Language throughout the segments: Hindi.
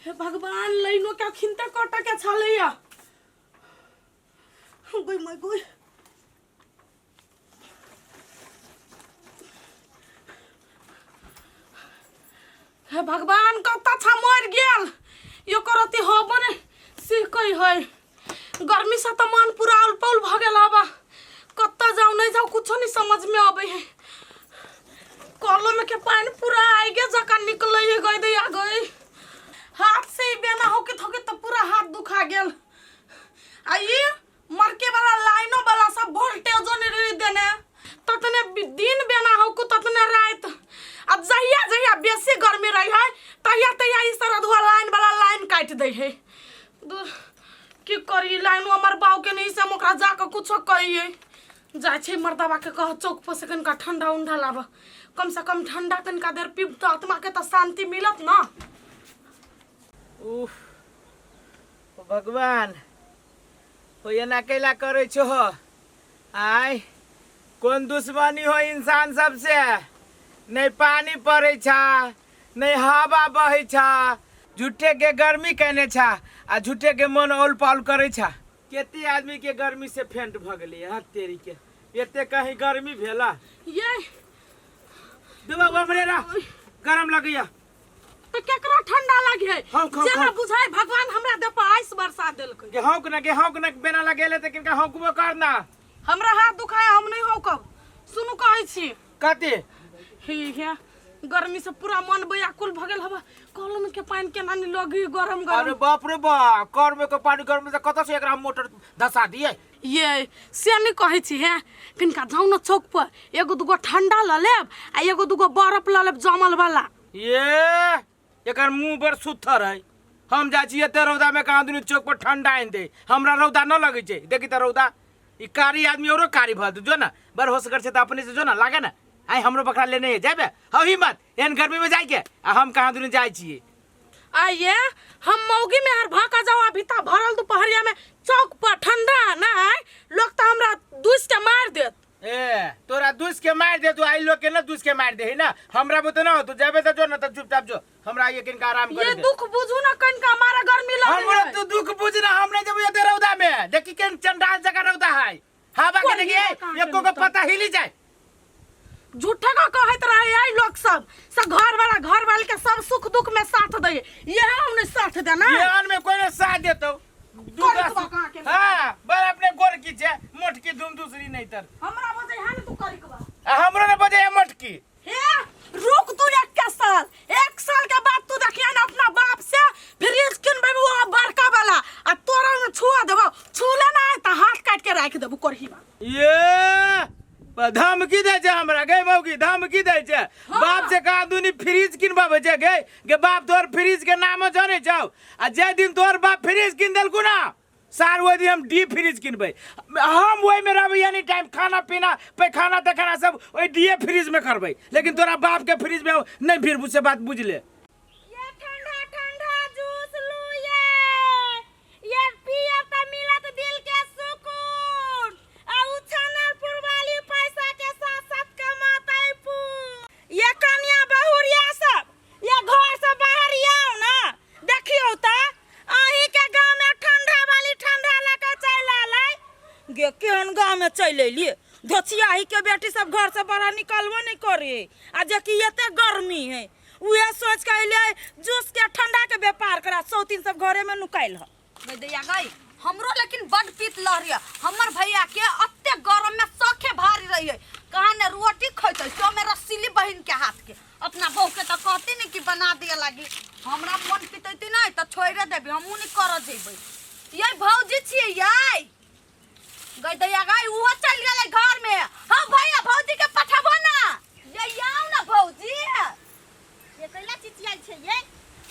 हे भगवान लाइनो क्या खिंता कटा के छालैया गई मैं गई हे भगवान कता छा मर गेल यो करती हो बने सी कई है गर्मी से तो मन पूरा उलपौल भ गेल आबा कत्ता जाऊ नहीं जाऊ कुछ नहीं समझ में आवे है कॉलो में के पानी पूरा आगे जका निकल गई दिया गई हाथ से बेना होके थके तो पूरा हाथ दुखा गेल आई मरके वाला लाइनो वाला सब वोल्टेज नहीं देने ततने दिन बेना होको ततने रात अब जहिया जहिया बेसी गर्मी रही है तहिया तहिया इस तरह धुआ लाइन वाला लाइन काट दे है की करी लाइन हमर बाव के नहीं से मोकरा जाके कुछ कहिए जाय छे मर्दाबा के कह चौक पर से कनका ठंडा उंडा लाब कम से कम ठंडा कनका देर पीब तो आत्मा के तो शांति मिलत ना उफ भगवान हो ये अकेला करे छो आय कौन दुश्मनी हो इंसान सबसे नहीं पानी पड़े छा नहीं हवा बहे छा झूठे के गर्मी कहने छा आ झूठे के मन ओल पाल करे छा केते आदमी के गर्मी से फेंट भ गेले हाथ तेरी के एते कहीं गर्मी भेला ये देवा हमरे रा गरम लगैया तो केकरा ठंडा लागे जेना बुझाय भगवान हमरा दे पर आइस बरसा देलकै गेहूं के बेना लगेले त किनका हौकबो करना हमरा हाथ दुखाय हम नहीं हौकब सुनु कहै छी कते हे गर्मी से पूरा मन व्याकुल भ गेल हवा कॉलम के पानी के नानी लगी गरम गरम अरे बाप रे बा कर्म के पानी गर्म से कत से एकरा मोटर धसा दिए ये से नहीं कहै छी हे किनका जाऊ न चौक पर एगो दुगो ठंडा ल लेब आ एगो दुगो बर्फ ल लेब जमल वाला ये एकर मुंह पर सुथर है हम जा छी एते रौदा में कहां दुनी चौक पर ठंडा आइन दे हमरा रौदा न लगे छे देखि त रौदा ई कारी आदमी औरो कारी भल जो ना बर हो सकर से त अपने से जो ना लागे ना आई हमरो बकरा लेने जाबे हो हिम्मत एन गर्मी में जाय के हम कहां दुनी जाय छी आइए हम मौगी में हर भाका जाओ अभी ता भरल दोपहरिया में चौक पर ठंडा ना लोग तो हमरा दुस के मार देत ए तोरा दुस के मार दे तू आई लोग के ना दुस के मार दे है ना हमरा बतो ना तू जाबे त जो ना त चुपचाप जो हमरा ये किनका आराम करे ये दुख बुझू ना कनका मारा गर्मी लगे हमरा तू दुख बुझ ना हमने जब ये रौदा में देखि केन चंडाल जगह रौदा है हवा के देखिए एको को पता हिली जाए झूठा का कहत रहे आई लोग सब घर वाले के सब सुख दुख में साथ दे ये हमने साथ देना ये अन में कोई ने साथ देतो हां बर अपने गोर की छे मोटकी तुम दूसरी नहीं तर हमरा बजे है ना तू करी के हमरा ने बजे मोटकी हे रुक तू एक साल के बाद तू देखिए ना अपना बाप से फ्रिज किनबे वो बड़का वाला आ तोरा में छुआ देबो छूले ना त हाथ काट के राख देबो करहीबा ये धमकी दे छे हमरा गई मौगी धमकी दे छे बाप से कहा दुनी फ्रिज किनबाबे छे गे बाप तोर फ्रिज के नाम जाने जाओ आ जे दिन तोर बाप फ्रिज किन देलकु ना सार वो दिन हम डी फ्रिज किनबे हम वही में रहबे एनी टाइम खाना पीना पैखाना तखाना सब ओई डी फ्रिज में करबे लेकिन तोरा बाप के फ्रिज में नहीं फिर मुझसे बात बुझ ले ये ठंडा ठंडा जूस लो ये पिए त मिलत दिल के सुकून आ उछनर पुरवाली पैसा के साथ साथ कमातै पू ये कन्या बहुरिया सब ये घर से बाहर आओ ना देखियो त अही के गांव में ठंडा वाली ठंडा लेके चल आलै गे केहन गांव में चल एलिए धोचिया ही के बेटी सब घर से बाहर निकलबो नहीं करे आ जे कि एते गर्मी है उहे सोच के ले जूस के ठंडा के व्यापार करा सौतीन सब घरे में नुकाइल ह गई दैया गई हमरो लेकिन बड पीत लहरिया हमर भैया के अत्ते गरम में सखे भारी रही है कहां ने रोटी खइतै तो में रसीली बहन के हाथ के अपना बहू के त कहती नहीं कि बना दिया लागी हमरा मन पितैती नहीं त छोइरे देबे हमहु नहीं कर जेबै ये भौजी छिए याई गई दैया गई उहो चल गेलै घर में हां भैया भौजी के पठाबो ना ये आओ ना भौजी ये कैला चिचिया छै ये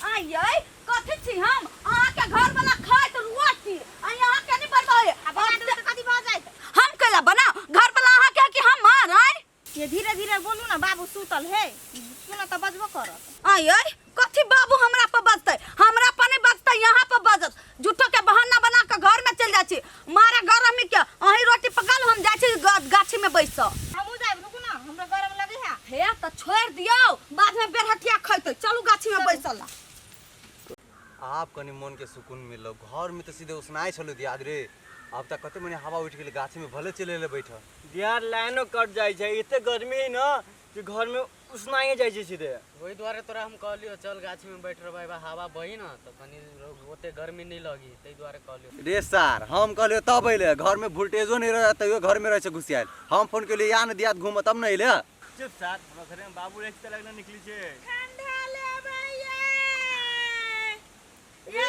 आयै कथि छी हम अहाँ के घर वाला खाइत रोटी आ यहाँ के नहीं बनबै अब कथि भ जाय हम कैला बनाओ घर वाला अहाँ के कि हम मारै ये धीरे धीरे बोलू ना बाबू सुतल है सुना त बजबो करत आयै कथि बाबू हमरा पर बजतै हमरा पर नहीं बजतै यहाँ पर बजत झूठो के बहाना बना के घर में चल जाय छी मारे गरमी के अही रोटी पकाल हम जाय छी गाछी में बैस हमहु जाब रुकू ना हमरा गरम लगे है हे त छोड़ दियो बाद में बेरहटिया खइतै चलू गाछी में बैसल आप कनी मन के सुकून मिलो। घर में तो सीधे उसनाए चलो दियाद रे। अब तक कते मने हवा उठ गेल गाछ में भले चले ले बैठ। दियार लाइनो कट जाय छै, एते गर्मी है ना कि घर में उसनाए जाय छै सीधे। वही द्वारे तोरा हम कहलियो चल गाछ में बैठ रह भाई हवा बही ना तो कनी ओते गर्मी नहीं लगी, तई द्वारे कहलियो। रे सर हम कहलियो तब अइले, घर में वोल्टेजो नहीं रह तइयो घर में रह छै घुसियाल। हम फोन के लिए या न दियाद घूम तब न अइले। चुप साथ हमरा घरे में बाबू एक त लगना निकली छै। ठंडा लेबै ये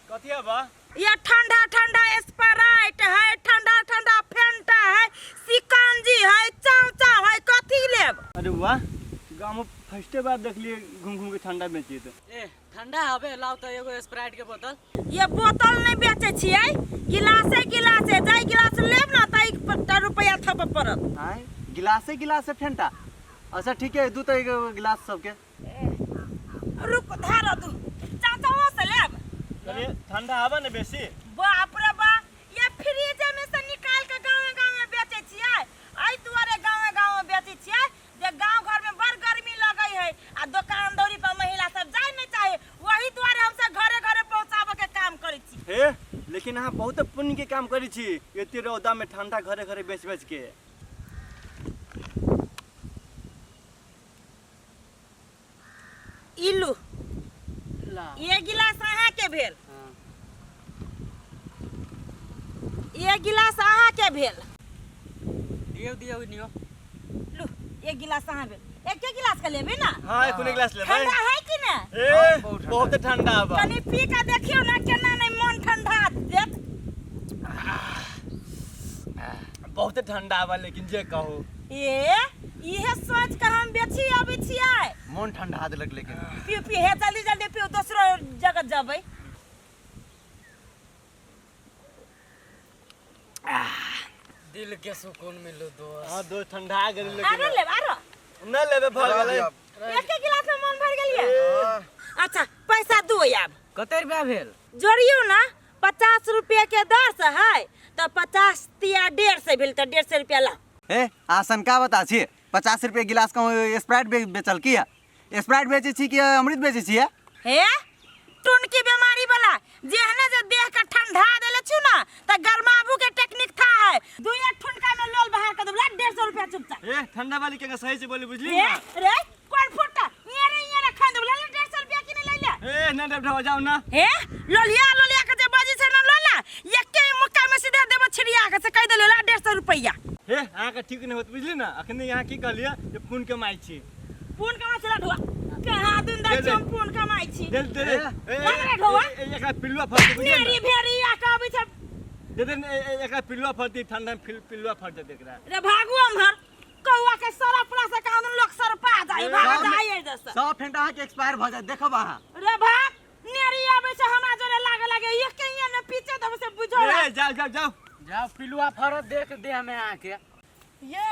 कथि बा? ये ठंडा ठंडा स्प्राइट है, ठंडा ठंडा फेंटा है, सिकंजी है, चावचा है, कथी लेब? अरे वाह, गांव में फर्स्टे बार देखलिए घूम घूम के ठंडा बेची तो। ए ठंडा हवे लाओ तो एगो स्प्राइट के बोतल। ये बोतल नहीं बेचे छियै, गिलासे गिलासे जाय गिलास लेब ना त 1 रुपया थप पड़त। हां गिलासे फेंटा। अच्छा ठीक है, दू त गिलास सबके। रुक धार दू चाचाओ से लेब। अरे ठंडा हवा ने बेसी। बाप रे बा, ये फ्रिज में से निकाल के गांव में बेचे छियै। आई दुआरे गांव बेचे छियै जे गांव घर में बड़ गर्मी लगई है आ दुकान दौरी पर महिला सब जाय नहीं चाहे, वही दुआरे हम सब घरे घरे पहुंचाबे के काम करै छी। हे लेकिन अहाँ बहुत पुण्य के काम करी छी, एते रौदा में ठंडा घरे घरे बेच के। इलू ला ये गिलास अहाँ के भेल, हां ये गिलास अहाँ के भेल। दियो नियो। लू ये गिलास अहाँ भेल, एक गिलास के लेबे ना। हां एक गिलास ले भाई। ठंडा है कि ना? ए बहुत ठंडा बा। कनी पी के देखियो ना केना नहीं मन ठंडा देत। बहुत ठंडा बा, लेकिन जे कहो इहे सोच के हम बेची आबै छियै। मन ठंडा देलक लेकिन। पी हे जल्दी जल्दी पियो, दूसरो जगह जबै। दिल के सुकून मिलो दोस्त। हां दो ठंडा गेल आरो लेकिन लेब आरो न लेबे भर गेलै। एक गिलास में मन भर गेलिए। अच्छा पैसा दू आब। कते रुपया भेल? जोड़ियो ना 50 रुपया के दर से है तो 50 तिया 150 भेल तो 150 रुपया ला। ए आसन का बता छी 50 रुपए गिलास का स्प्राइट बेचल की स्प्राइट बेचे छी कि अमृत बेचे छी? हे टुन की बीमारी वाला जेहने जे देह का ठंडा देले छु ना त गरमाबू के टेक्निक था है। दुइया ठुनका में लोल बहा के देबला 150 रुपया चुपचाप। ए ठंडा वाली के सही से बोली बुझली हे ना? रे कोन फुटा ये खा देबला 150 रुपया कि नहीं लैला। ए न देब हो जाओ ना। हे लोलिया के जे बाजी से न लोला एके मुक्का में सीधे देब छिड़िया के से कह देले 150 रुपया। हे अहाँ के ठीक नहीं होत बुझली ना? अखनी यहाँ की कहलिए जे फोन के माई छी। फोन कमा चला ढुआ कहां दिन दा हम फोन कमाई छी। दे एक पिलुआ फट बुझली ना? मेरी भेरी आ कहबै छ दे एक पिलुआ फटती ठंडा में पिलुआ फट जा देख रहा। रे भागू हमर कौआ के सारा प्ला से कानून लोग सर पा जाई भाग जाई जैसे। सब फेंटा के एक्सपायर भ जाय देखब अहाँ। रे भाग नेरी आबै छ हमरा जोरे लागे एके ने पीछे दब से बुझो। ए जाओ पिलुआ फरत देख दे हमें आके। ये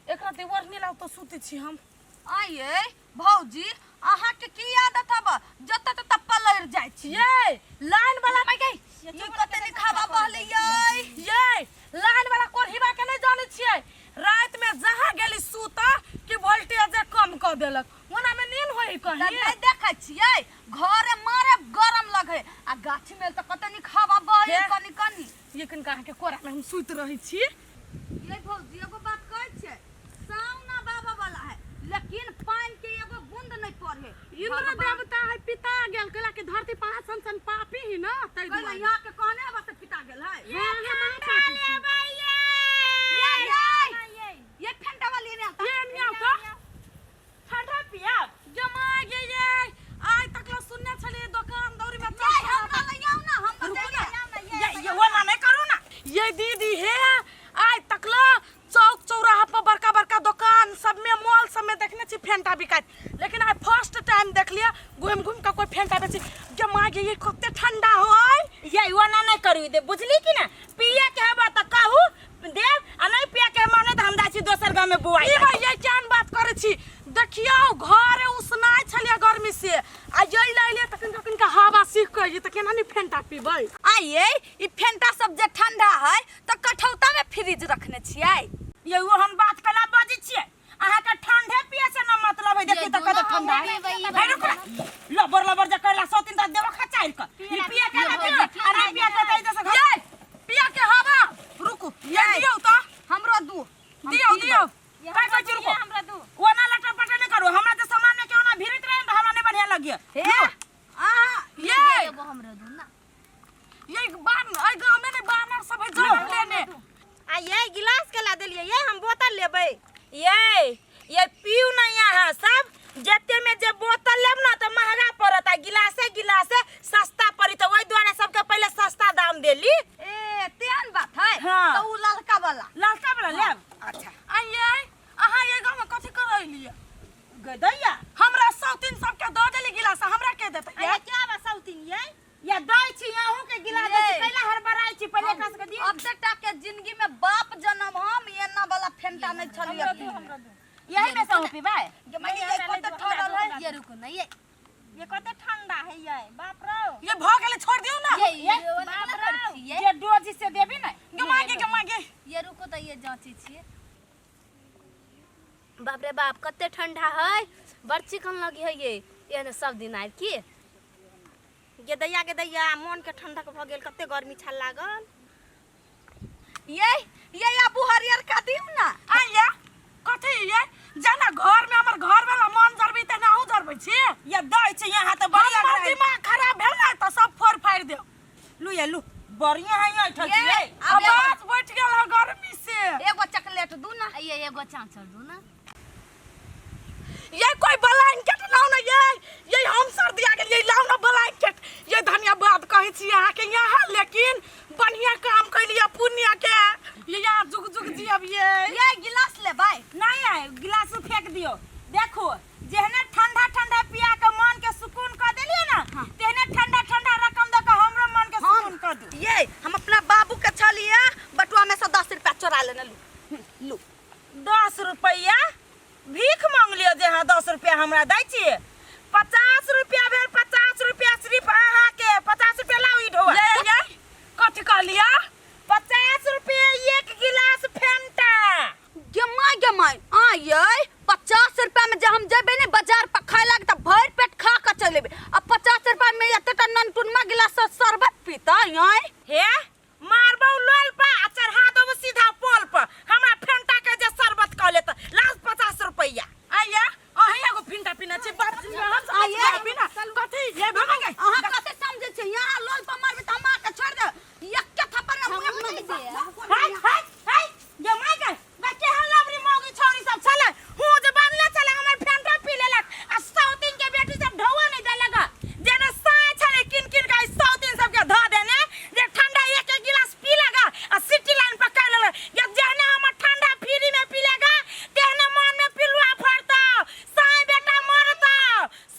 एकरा देवर नहीं लाओ तो सूते छी हम। आइए भौजी अहाँ के की आदत हब जत तत पलर जाय छी? ये लाइन वाला में गई ये कते लिखावा बहले ये लाइन वाला कोढ़ीबा के नहीं जाने छियै। रात में जहां गेली सूता कि वोल्टेज कम कर देलक ओना में नींद होई कहीं। नहीं देखै छियै घरे मारे गरम लगे आ गाछी में त कते लिखावा बहले हे। कनी ये कन कहा के कोरा में हम सूत रही छी। ये भौजी एगो बात कहै छै सामना बाबा वाला है लेकिन पानी के एगो बूंद नहीं पड़े। इंद्र देवता है पिता गेल कला के धरती पर सन पापी ही ना तै कहला यहाँ के कहने बस पिता गेल है। ये फेंटा वाली ने आता ये नहीं आता ठंडा पिया जमा ये आज तक ला सुनने छले दुकान दौरी में हम ले आऊ ना हम तो ले ये वाला नहीं करू ना। ये दीदी है आज तक ला चौक चौराहा पर बड़का दुकान सब में मॉल सब में देखने छी फेंटा बिकात, लेकिन आज फर्स्ट टाइम देख लिया घूम का कोई फेंटा बेची जमा ये कते ठंडा होय। ये वाला नहीं करू दे बुझली कि ना? पिया के हबा त कहू देव आ नहीं पिया के माने त हम दाची दोसर गांव में बुआई। ई भाई ये केन बात करे छी? देखियो घरे उसनाय छलिया गर्मी से आ जई लाइले तखन का हवा सीख के ये त केना नहीं फेंटा पीबै। आइए ई फेंटा सब जे ठंडा है तो कठौता में फ्रिज रखने छियै। ये वो हम बात कला बाजी छियै अहाँ के ठंडे पिए से न मतलब है। देखि त कत ठंडा है। भाई रुक लबर जे कहला 100 दिन त देव खचा मार कर ई पिया के ना पियो अरे पिया के जैसे घर ये पिया के हवा रुको ये दियो तो हमरो दू दियो काय कहै छी रुको हमरा दू ओना लटर पटर नहीं करो हमरा जे सामान में केओ ना भिड़त रहे तो हमरा नहीं बढ़िया लगिए ये एगो हमरो दू ना ये बान आई गांव में नहीं बानर सब है जंगल लेने आ ये गिलास के ला देलिए ये हम बोतल लेबै ये पीऊ ना यहाँ सब जते में जे बोतल लेब ना तो महंगा पड़त आ गिलासे सस्ता पड़ी तो वही द्वारा सबके पहले सस्ता दाम देली ए तेहन बात है हाँ। तो उ ललका वाला लेब अच्छा आइए अहाँ ये गांव में कथि कर रहलिए गदैया हमरा सौतीन सबके दऽ देली गिलास हमरा के देतै ये क्या बा सौतीन ये दै छी अहूं के गिलास दै छी पहले हरबराई छी पहले कस के दियो अब तक के जिंदगी में बाप जन्म हम एना वाला फेंटा नहीं छलिए यही में से हो पीबै ये मैं ये कत ठहरल है ये रुको ना ये कते ठंडा है ये बाप रो ये भ गेले छोड़ दियो ना ये बाप वाला रो ये ये डोजी से देबी ना गमागे ये रुको तो ये जांची छिए बाप रे बाप कते ठंडा है बड़ चिकन लगी है ये एहने सब दिन आइ की गदैया मन के ठंडक भ गेल कते गर्मी छा लागल ये अबू हरियर का दियो ना आइए कथि ये जाना घर में हमर घर वाला मन जरबी त नाहु जरबै छी ये दै छी यहाँ तो बढ़िया हमर दिमाग खराब भेल ना त सब फोड़ फाड़ देओ लू बढ़िया है ये ठल छी आवाज बैठ गेल है गर्मी से एगो चॉकलेट दू ना ये एगो चांचर दू ना ये कोई ब्लैंकेट लाओ ना ये हम सर्दी आ गेल ये लाओ ना ब्लैंकेट ये धन्यवाद कहै छी अहाँ के यहाँ लेकिन बढ़िया काम कैलिए पुण्य के ये यहाँ जुग जुग जियब ये गिलास ले भाई नहीं है गिलास फेंक दियो देखो जेहने ठंडा पिया के मन के सुकून कर देलिए ना तेहने ठंडा रकम दे के हमरो मन के सुकून कर दू ये हम अपना बाबू के छलिए बटुआ में से 10 रुपया चोरा लेने लू 10 रुपया भीख मांग लियो जे हाँ 10 रुपया हमरा दै छी 50 रुपया भेल 50 रुपया सिर्फ अहाँ के 50 रुपया लाओ ई ढोआ ये कथि कहलिया 50 रुपया एक गिलास फेंटा गमाई आ ये 50 रुपया में जब हम जेबे ने बाजार पर खाए लाग त भर पेट खा के चलेबे अब 50 रुपया में एते ननटुनमा गिलास शरबत पीता यई हे मारबौ लोल पा आ चढ़ा देबो सीधा पोल पर हमरा फेंटा के जे शरबत क लेत लास्ट 50 रुपया आइए अहीं एगो फिंटा पीना छै बात हम आइए। पीना कथि ये भागे अहाँ कते समझे छै यहाँ लोल पर मारबे त हम के छोड़ दे एक के थप्पड़ में मुंह में दे हाय ये माय के बच्चे हल्लावरी मौगी छोरी सब चले हूं जे बनले चले हमर फेंटा पी लेलक आ सौतीन के बेटी सब ढौआ नहीं देलक जेना साय छले किन के सौतीन सब के ध देने जे ठंडा एक गिलास पी लगा आ सिटी लाइन पकड़ ले ये जेना हमर ठंडा फ्री में पी लेगा तेहने मन में पिलुआ फड़ता साय बेटा मरता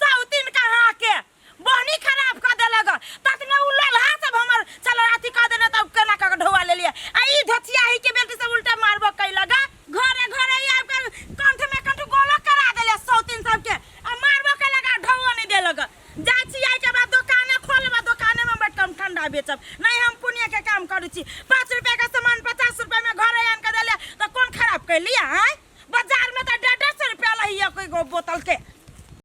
सौतीन कहा के बहनी खराब कर देलक ततने उ ललहा सब हमर चल राती कर देने तब केना का ढौआ ले लिया आ ई धोतिया ही के बेटी सब उल्टा मारबो कैलगा घरे आब के कंठ में कंठ गोला करा देले सौतीन सब के आ मारबो कैलगा ढौआ नहीं देलक जाय छी आई के बाद दुकाने खोलबा दुकाने में बैठ के ठंडा बेचब नहीं हम पुण्य के काम करू छी 5 रुपया का सामान 50 रुपया में घरे आन के देले तो कौन खराब कैलिया हैं बाजार में तो 150 रुपया लहिया कोई बोतल के